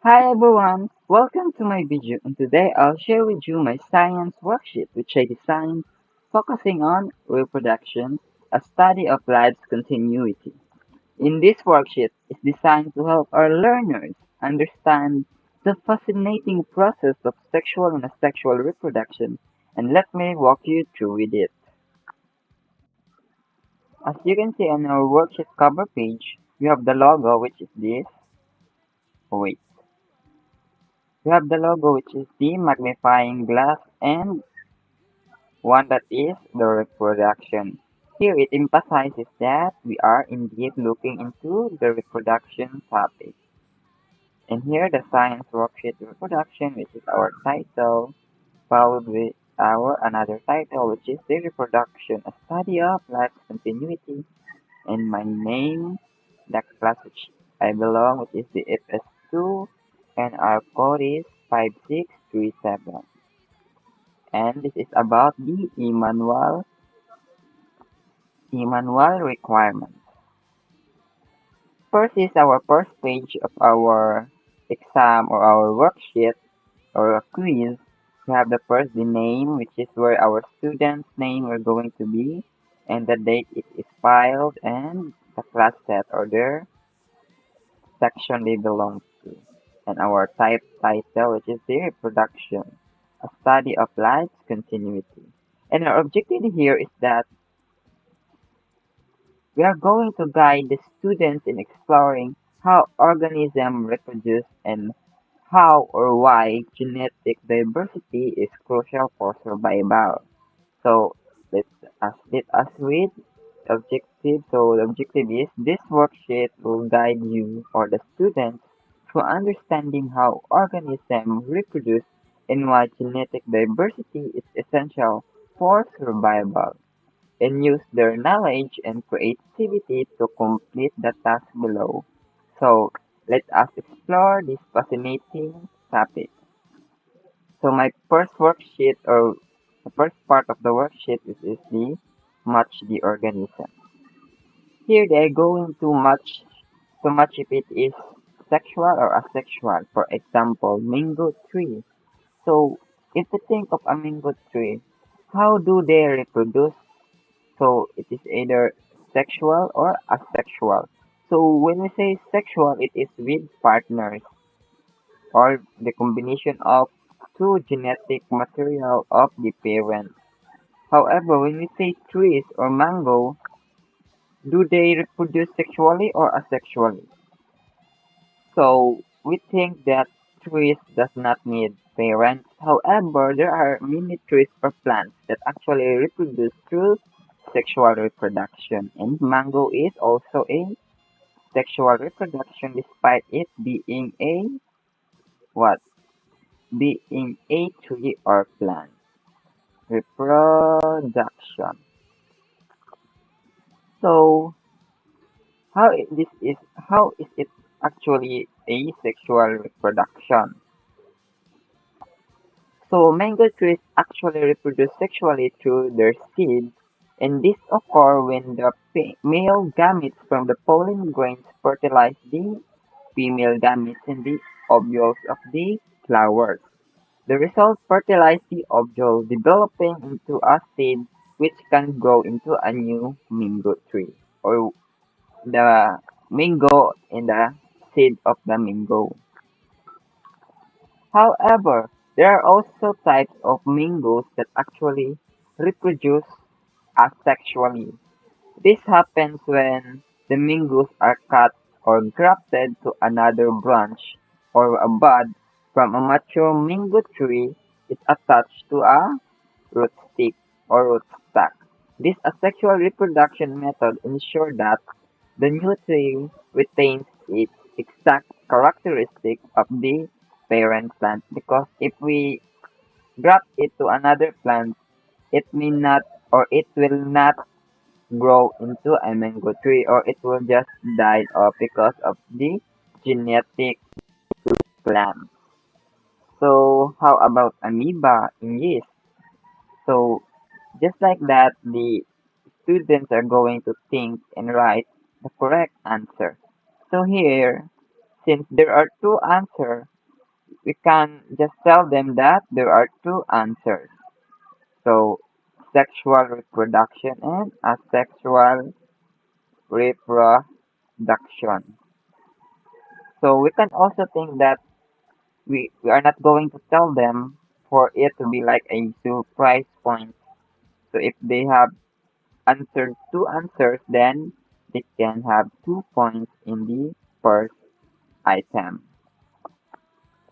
Hi everyone, welcome to my video and today I'll share with you my science worksheet which I designed focusing on reproduction, a study of life's continuity. In this worksheet is designed to help our learners understand the fascinating process of sexual and asexual reproduction and let me walk you through with it. As you can see on our worksheet cover page, we have the logo which is this. Wait. We have the logo which is the magnifying glass and one that is the reproduction. Here it emphasizes that we are indeed looking into the reproduction topic. And here the science worksheet reproduction which is our title, followed with our another title which is the reproduction, a study of life's continuity, and my name, the class which I belong which is the FS2 and our code is 5637. And this is about the Emanual requirements. First is our first page of our exam or our worksheet or a quiz. We have the first the name, which is where our student's name are going to be, and the date it is filed, and the class set or their section they belong to, and our type title, which is the reproduction, a study of life's continuity. And our objective here is that we are going to guide the students in exploring how organisms reproduce and how or why genetic diversity is crucial for survival. So let us read the objective. So the objective is this worksheet will guide you or the students through understanding how organisms reproduce and why genetic diversity is essential for survival and use their knowledge and creativity to complete the task below. So, let us explore this fascinating topic. So, my first worksheet or the first part of the worksheet is the match the organism. Here they are going to match if it is sexual or asexual. For example, mango tree. So, if you think of a mango tree, how do they reproduce? So it is either sexual or asexual. So when we say sexual, it is with partners or the combination of two genetic material of the parent. However, when we say trees or mango, do they reproduce sexually or asexually? So we think that trees does not need parents. However, there are many trees or plants that actually reproduce through sexual reproduction, and mango is also a sexual reproduction despite it being a what? Being a tree or plant. Reproduction. So how is it actually a sexual reproduction? So mango trees actually reproduce sexually through their seeds, and this occurs when the male gametes from the pollen grains fertilize the female gametes in the ovules of the flowers. The result fertilizes the ovule, developing into a seed which can grow into a new mango tree, or the mango in the seed of the mango. However, there are also types of mangoes that actually reproduce asexually. This happens when the mangoes are cut or grafted to another branch or a bud from a mature mango tree is attached to a rootstick or rootstock. This asexual reproduction method ensures that the new tree retains its exact characteristic of the parent plant because if we graft it to another plant, it may not or it will not grow into a mango tree or it will just die off because of the genetic plant. So how about amoeba in yeast? So just like that, the students are going to think and write the correct answer. So here, since there are two answers, we can just tell them that there are two answers. So, sexual reproduction and asexual reproduction. So, we can also think that we are not going to tell them for it to be like a surprise point. So, if they have answered two answers, then they can have 2 points in the first item.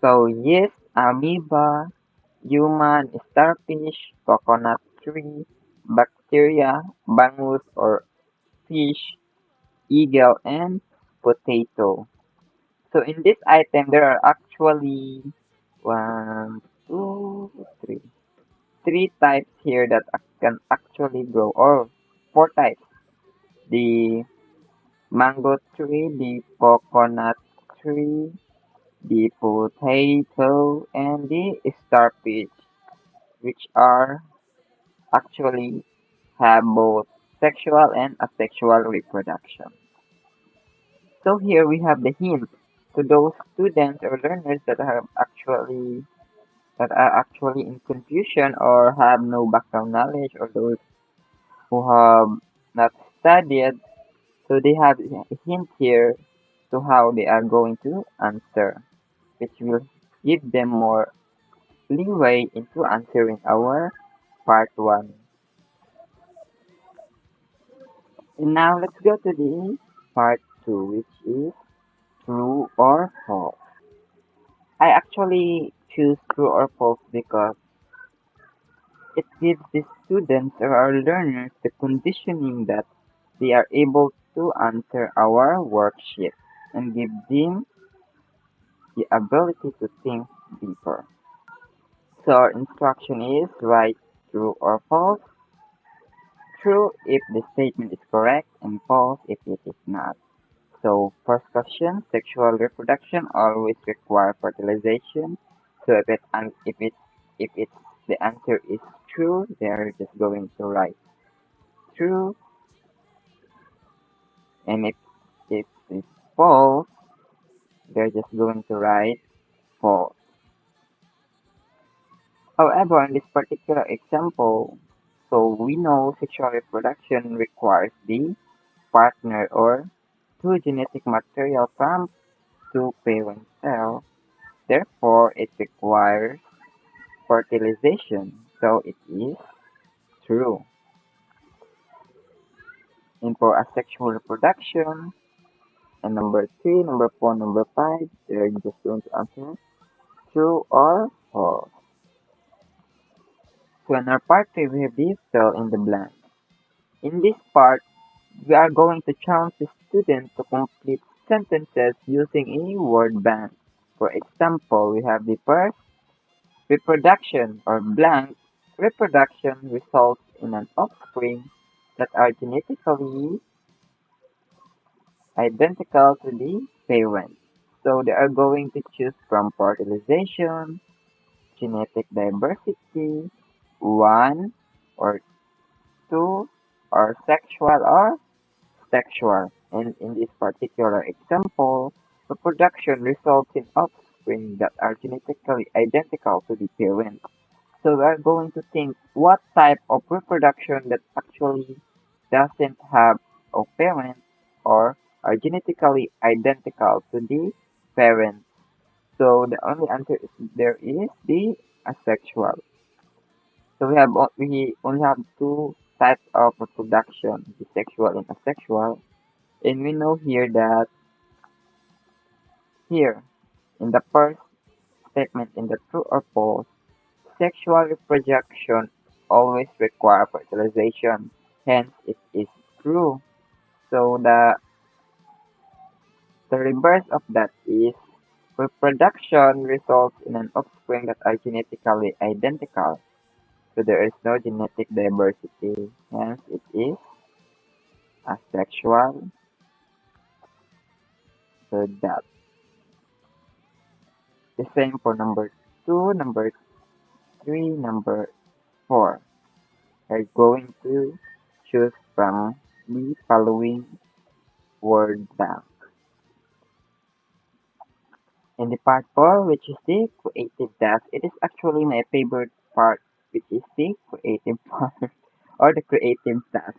So, yeast, amoeba, human, starfish, coconut tree, bacteria, bangus or fish, eagle, and potato. So in this item, there are actually one, two, three types here that can actually grow, or four types. The mango tree, the coconut tree, the potato, and the starfish, which are actually have both sexual and asexual reproduction. So here we have the hint to those students or learners that are actually in confusion or have no background knowledge, or those who have not studied. So they have a hint here to how they are going to answer, which will give them more leeway into answering our part 1. And now let's go to the part 2, which is true or false. I actually choose true or false because it gives the students or our learners the conditioning that they are able to answer our worksheet and give them the ability to think deeper. So our instruction is write true or false. True if the statement is correct and false if it is not. So first question, sexual reproduction always require fertilization. So if the answer is true, they're just going to write true, and if it's false, they're just going to write false. However, in this particular example, so we know sexual reproduction requires the partner or two genetic material from two parent cells. Therefore, it requires fertilization. So it is true. And for asexual reproduction, and number 3, number 4, number 5, they're just going to answer true or false. So in our part 3, we have this fill in the blank. In this part, we are going to challenge the student to complete sentences using a word bank. For example, we have the first reproduction or blank. Reproduction results in an offspring that are genetically identical to the parent. So they are going to choose from fertilization, genetic diversity, one or two, or sexual. And in this particular example, reproduction results in offspring that are genetically identical to the parent. So we are going to think what type of reproduction that actually doesn't have a parent or are genetically identical to the parent. So the only answer is there is the asexual. So we only have two types of reproduction, the sexual and asexual. And we know here that here in the first statement in the true or false, sexual reproduction always require fertilization. Hence it is true. So the reverse of that is reproduction results in an offspring that are genetically identical. So there is no genetic diversity. Hence it is asexual. So that. The same for number 2, number 3, number 4. Are going to choose from the following word bank. In the part 4, which is the creative task, it is actually my favorite part, which is the creative part or the creative task.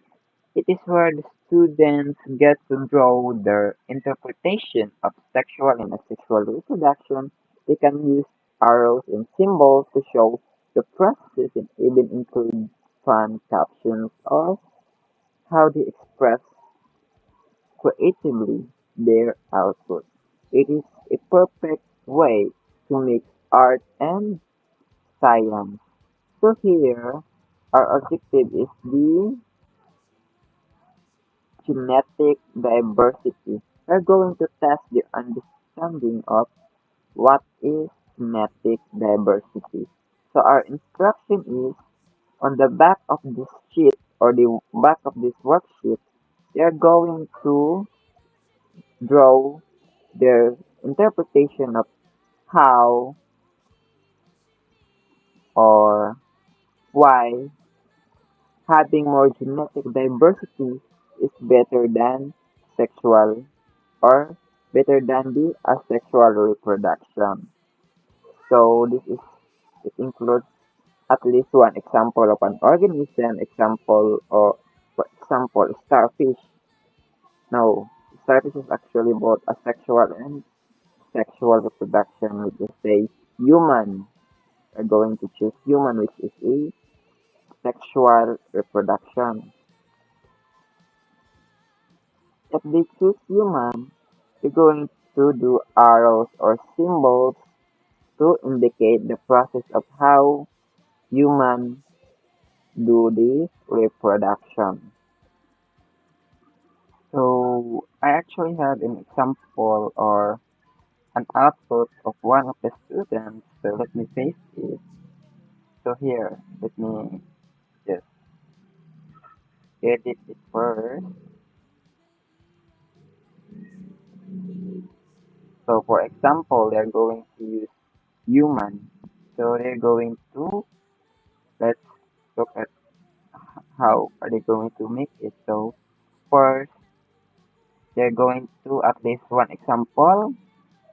It is where the students get to draw their interpretation of sexual and asexual reproduction. They can use arrows and symbols to show the process and even include fun captions or how they express creatively their output. It is a perfect way to mix art and science. So here, our objective is the genetic diversity. We're going to test the understanding of what is genetic diversity. So our instruction is on the back of this sheet or the back of this worksheet, they are going to draw their interpretation of how or why having more genetic diversity is better than sexual or better than the asexual reproduction. So this is it includes at least one example of an organism, example or for example starfish. No, starfish is actually both asexual and sexual reproduction, which is say human. We're going to choose human, which is a sexual reproduction. If they choose human, we're going to do arrows or symbols to indicate the process of how humans do the reproduction. So I actually had an example or an output of one of the students. So let me paste it. So here, let me just edit it first. So for example, they're going to use human. So they're going to, let's look at how are they going to make it. So first, they're going to at least one example,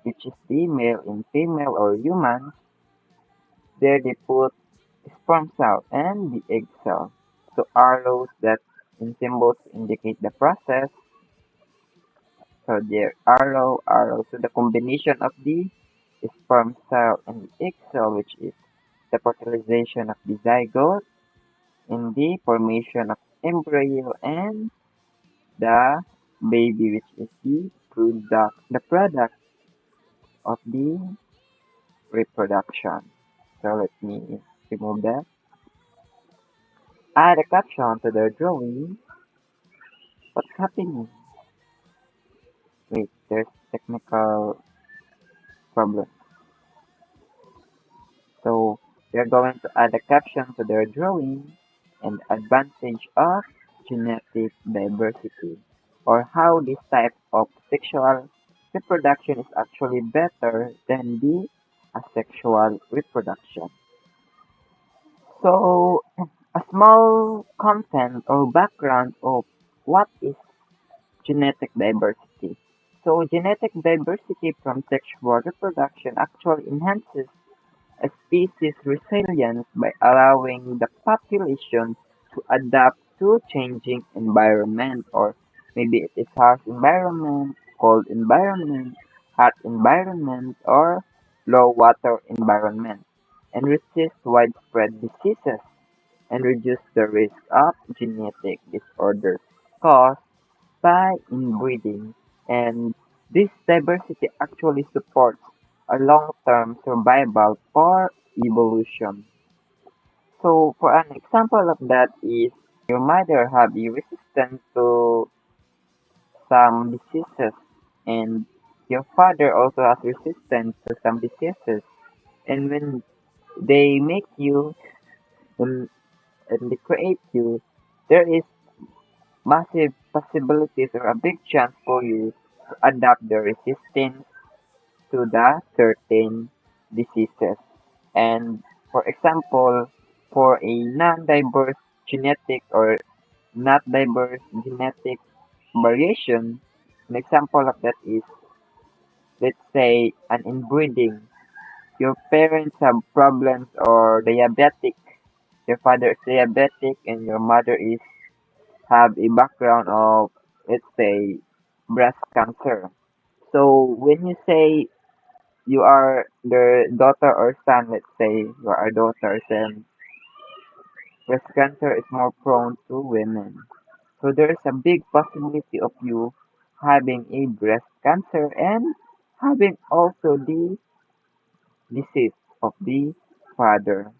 which is the male and female or human. There they put sperm cell and the egg cell. So arrows that in symbols indicate the process. So there arrow. So the combination of the sperm cell and the egg cell, which is the fertilization of the zygote in the formation of embryo and the baby, which is the product of the reproduction. So let me remove that. Add a caption to the drawing. What's happening? Wait, there's technical problem. So we are going to add a caption to their drawing and advantage of genetic diversity or how this type of sexual reproduction is actually better than the asexual reproduction. So a small content or background of what is genetic diversity. So genetic diversity from sexual reproduction actually enhances a species' resilience by allowing the population to adapt to changing environment or maybe it is harsh environment, cold environment, hot environment, or low water environment and resist widespread diseases and reduce the risk of genetic disorders caused by inbreeding, and this diversity actually supports a long-term survival for evolution. So, for an example of that is your mother have a resistance to some diseases, and your father also has resistance to some diseases. And when they make you and, and they create you, there is massive possibilities or a big chance for you to adapt the resistance to the certain diseases. And for example, for a non-diverse genetic or not diverse genetic variation, an example of that is let's say an inbreeding. Your parents have problems or diabetic. Your father is diabetic and your mother is have a background of, let's say, breast cancer. So when you say you are the daughter or son, let's say you are a daughter, then breast cancer is more prone to women. So there is a big possibility of you having a breast cancer and having also the disease of the father.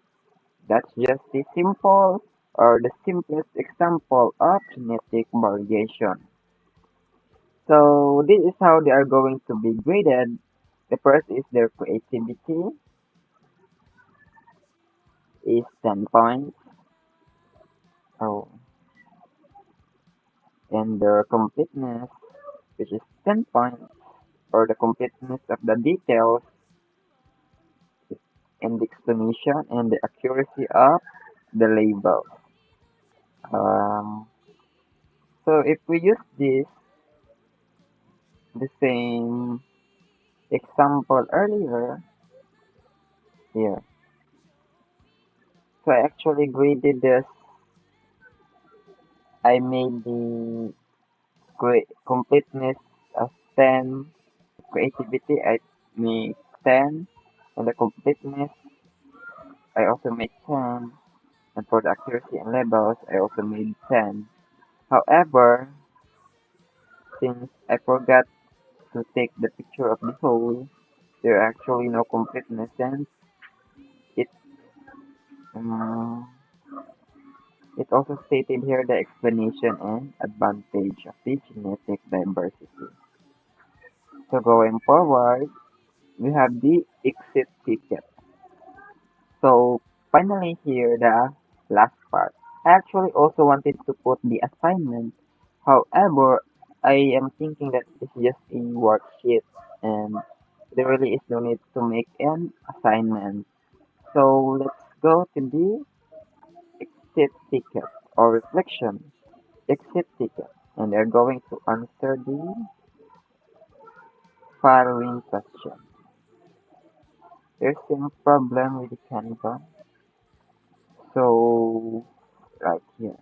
That's just the simple or the simplest example of genetic variation. So this is how they are going to be graded. The first is their creativity is 10 points. Oh, and their completeness, which is 10 points, or the completeness of the details and the explanation and the accuracy of the label. Um, so if we use this, the same example earlier here, so I actually graded this. I made the completeness as 10, creativity I made 10, and the completeness I also made 10, and for the accuracy and labels I also made 10. However, since I forgot to take the picture of the hole, there are actually no completeness since it um, it also stated here the explanation and advantage of the genetic diversity. So going forward, we have the exit ticket. So finally here the last part. I actually also wanted to put the assignment. However, I am thinking that it's just a worksheet and there really is no need to make an assignment. So let's go to the exit ticket or reflection. Exit ticket. And they're going to answer the following question. There's some problem with the Canva. So right here.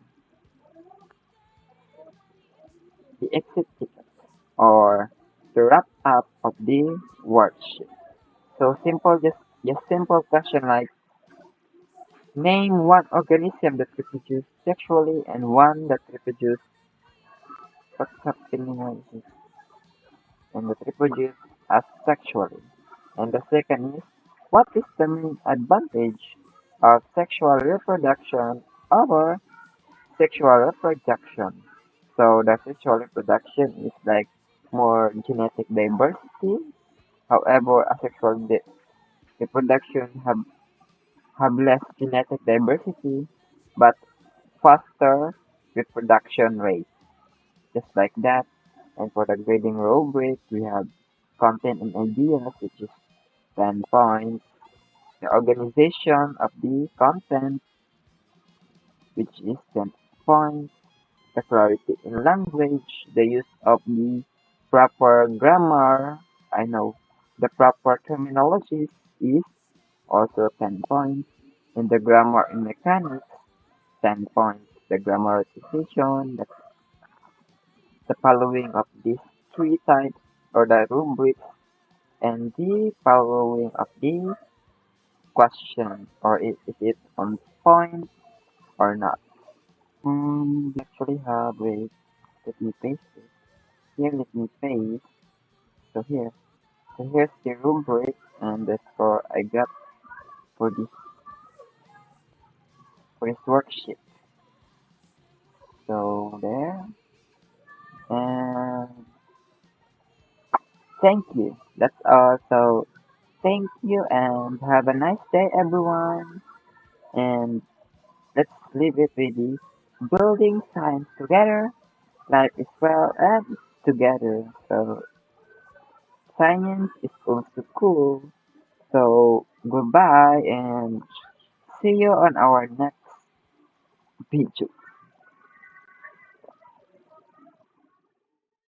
The exit ticket or the wrap up of the worksheet. So simple, just simple question like name one organism that reproduce sexually and one that reproduce what's happening right here, and that reproduce asexually. And the second is what is the main advantage of sexual reproduction over sexual reproduction? So the sexual reproduction is like more genetic diversity. However, asexual reproduction have less genetic diversity but faster reproduction rate. Just like that. And for the grading rubric, we have content and ideas, which is 10 points. The organization of the content, which is 10 points. The clarity in language, the use of the proper grammar, I know, the proper terminologies is also 10 points. In the grammar and mechanics, 10 points. The grammaticization, the following of these three types or the rubrics, and the following of the question or is it on point or not. We actually have, wait, let me paste it. Here, let me paste. So here. So here's the rubric and the score I got for this worksheet. So there. And thank you. That's all. So thank you and have a nice day everyone. And let's leave it with the building science together, life is well and together. So science is also cool. So goodbye and see you on our next video.